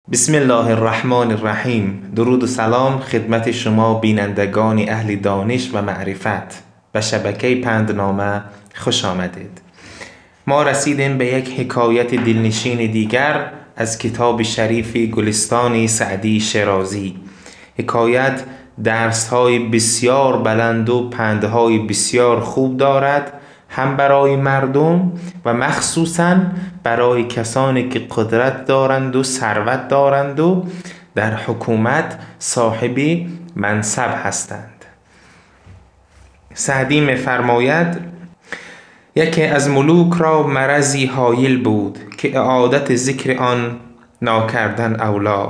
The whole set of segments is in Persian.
بسم الله الرحمن الرحیم. درود و سلام خدمت شما بینندگان اهل دانش و معرفت به شبکه پندنامه خوش آمدید. ما رسیدیم به یک حکایت دلنشین دیگر از کتاب شریف گلستان سعدی شیرازی. حکایت درس‌های بسیار بلند و پندهای بسیار خوب دارد، هم برای مردم و مخصوصاً برای کسانی که قدرت دارند و ثروت دارند و در حکومت صاحب منصب هستند. سعدی می‌فرماید: یکی از ملوک را مرضی هایل بود که اعادت ذکر آن ناکردن اولا.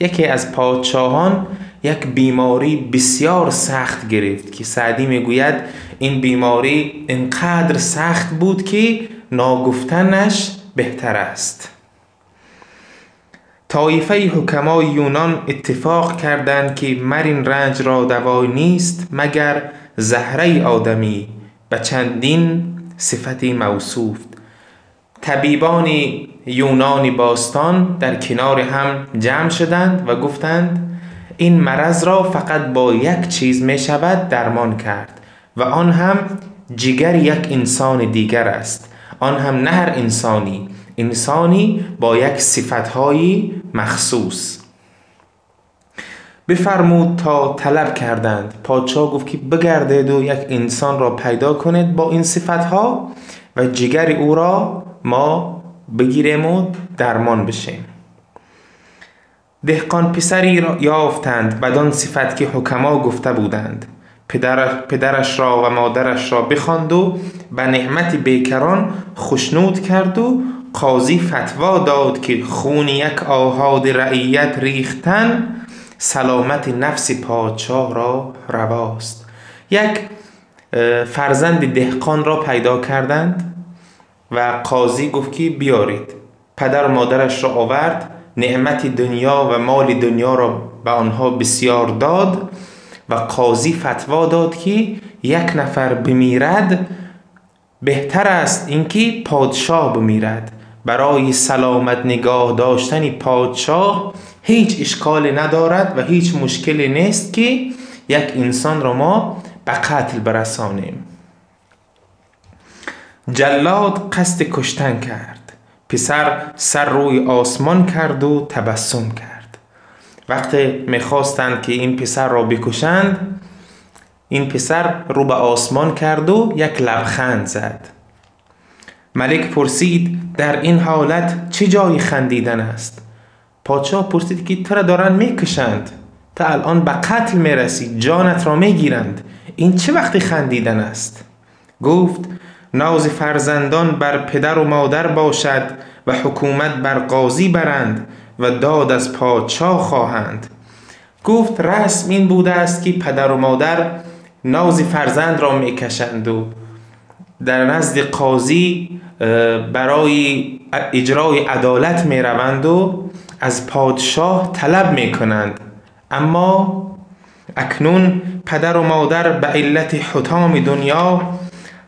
یکی از پادشاهان یک بیماری بسیار سخت گرفت که سعدی میگوید این بیماری اینقدر سخت بود که ناگفتنش بهتر است. طایفه حکمای یونان اتفاق کردند که مر این رنج را دوای نیست مگر زهره آدمی به چندین صفتی موصوف. طبیبان یونان باستان در کنار هم جمع شدند و گفتند این مرض را فقط با یک چیز می شود درمان کرد و آن هم جگر یک انسان دیگر است. آن هم نه هر انسانی با یک صفتهای مخصوص. بفرمود تا طلب کردند. پادشاه گفت که بگردید و یک انسان را پیدا کنید با این صفتها و جگر او را ما بگیریم و درمان بشیم. دهقان پسری را یافتند بدان صفت که حکما گفته بودند. پدرش را و مادرش را بخواند و به نعمت بیکران خشنود کرد و قاضی فتوا داد که خون یک آحاد رعیت ریختن سلامت نفس پادشاه را رواست. یک فرزند دهقان را پیدا کردند و قاضی گفت که بیارید. پدر و مادرش را آورد، نعمت دنیا و مال دنیا را به آنها بسیار داد و قاضی فتوا داد که یک نفر بمیرد بهتر است اینکه پادشاه بمیرد. برای سلامت نگاه داشتن پادشاه هیچ اشکال ندارد و هیچ مشکلی نیست که یک انسان را ما به قتل برسانیم. جلاد قصد کشتن کرد. پسر سر روی آسمان کرد و تبسم کرد. وقتی میخواستند که این پسر را بکشند، این پسر رو به آسمان کرد و یک لبخند زد. ملک پرسید در این حالت چه جای خندیدن است؟ پادشاه پرسید که تو را دارن میکشند، تا الان به قتل میرسی، جانت را میگیرند، این چه وقتی خندیدن است؟ گفت ناز فرزندان بر پدر و مادر باشد و حکومت بر قاضی برند و داد از پادشاه خواهند. گفت رسم این بوده است که پدر و مادر ناز فرزند را میکشند و در نزد قاضی برای اجرای عدالت میروند و از پادشاه طلب میکنند. اما اکنون پدر و مادر به علت حطام دنیا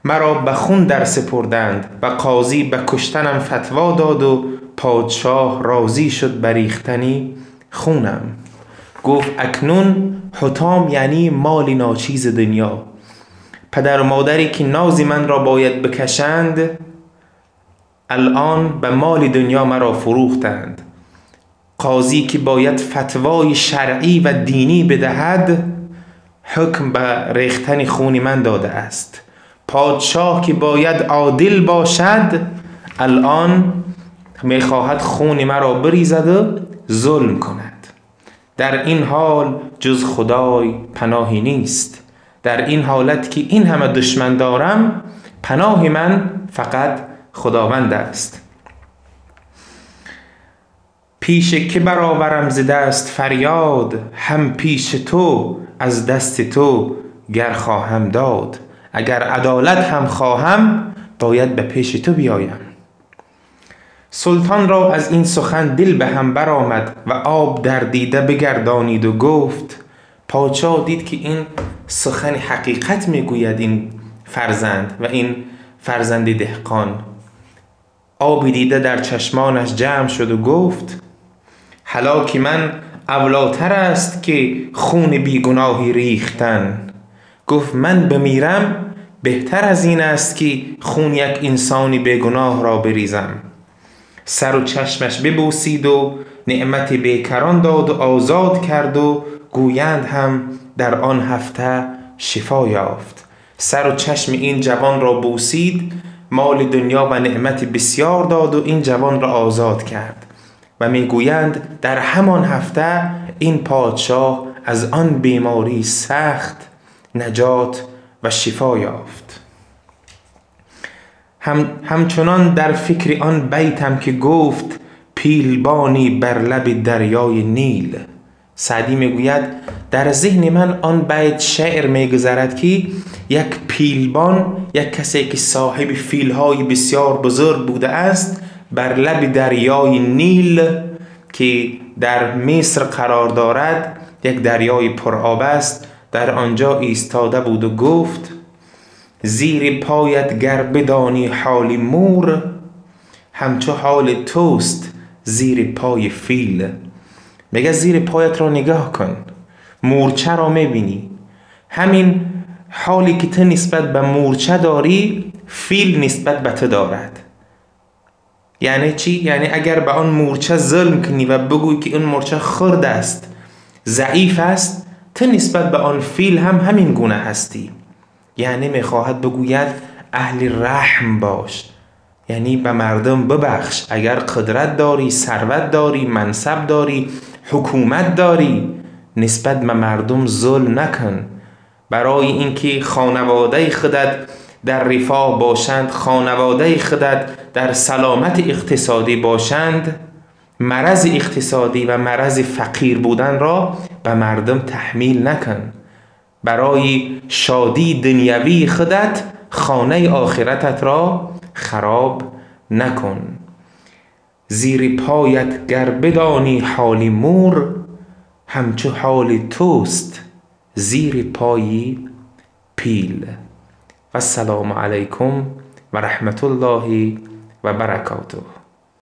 مرا به خون در سپردند و قاضی به کشتنم فتوا داد و پادشاه راضی شد بریختنی خونم. گفت اکنون حطام یعنی مال ناچیز دنیا. پدر و مادری که ناز من را باید بکشند الان به مال دنیا مرا فروختند. قاضی که باید فتوای شرعی و دینی بدهد حکم به ریختن خون من داده است. پادشاه که باید عادل باشد الان میخواهد خون مرا بریزد و ظلم کند. در این حال جز خدای پناهی نیست. در این حالت که این همه دشمن دارم پناه من فقط خداوند است. پیش که برآورم ز دست فریاد هم پیش تو از دست تو گر خواهم داد. اگر عدالت هم خواهم باید به پیش تو بیایم. سلطان را از این سخن دل به هم برآمد و آب در دیده بگردانید و گفت. پادشاه دید که این سخن حقیقت میگوید این فرزند و این فرزند دهقان. آب دیده در چشمانش جمع شد و گفت هلاک من اولاتر است که خون بیگناهی ریختن. گفت من بمیرم بهتر از این است که خون یک انسانی بیگناه را بریزم. سر و چشمش ببوسید و نعمت بیکران داد و آزاد کرد و گویند هم در آن هفته شفا یافت. سر و چشم این جوان را بوسید، مال دنیا و نعمت بسیار داد و این جوان را آزاد کرد و میگویند در همان هفته این پادشاه از آن بیماری سخت نجات و شفا یافت. همچنان در فکر آن بیتم که گفت پیلبانی بر لب دریای نیل. سعدی میگوید در ذهن من آن بیت شعر میگذرد که یک پیلبان، یک کسی که صاحب فیلهای بسیار بزرگ بوده است، بر لب دریای نیل که در مصر قرار دارد، یک دریای پرآب است، در آنجا ایستاده بود و گفت زیر پایت گر بدانی حال مور، همچو حال توست زیر پای فیل. میگه زیر پایت را نگاه کن، مورچه را میبینی، همین حالی که تو نسبت به مورچه داری فیل نسبت به تو دارد. یعنی چی؟ یعنی اگر به آن مورچه ظلم کنی و بگوی که اون مورچه خرد است، ضعیف است، تو نسبت به آن فیل هم همین گونه هستی. یعنی میخواهد بگوید اهل رحم باش، یعنی به مردم ببخش. اگر قدرت داری، ثروت داری، منصب داری، حکومت داری، نسبت به مردم ظلم نکن. برای اینکه خانواده خودت در رفاه باشند، خانواده خودت در سلامت اقتصادی باشند، مرض اقتصادی و مرض فقیر بودن را به مردم تحمیل نکن. برای شادی دنیوی خودت خانه آخرتت را خراب نکن. زیر پایت گر بدانی حال مور، همچو حال توست زیر پای پیل. و السلام علیکم و رحمت الله و برکاته.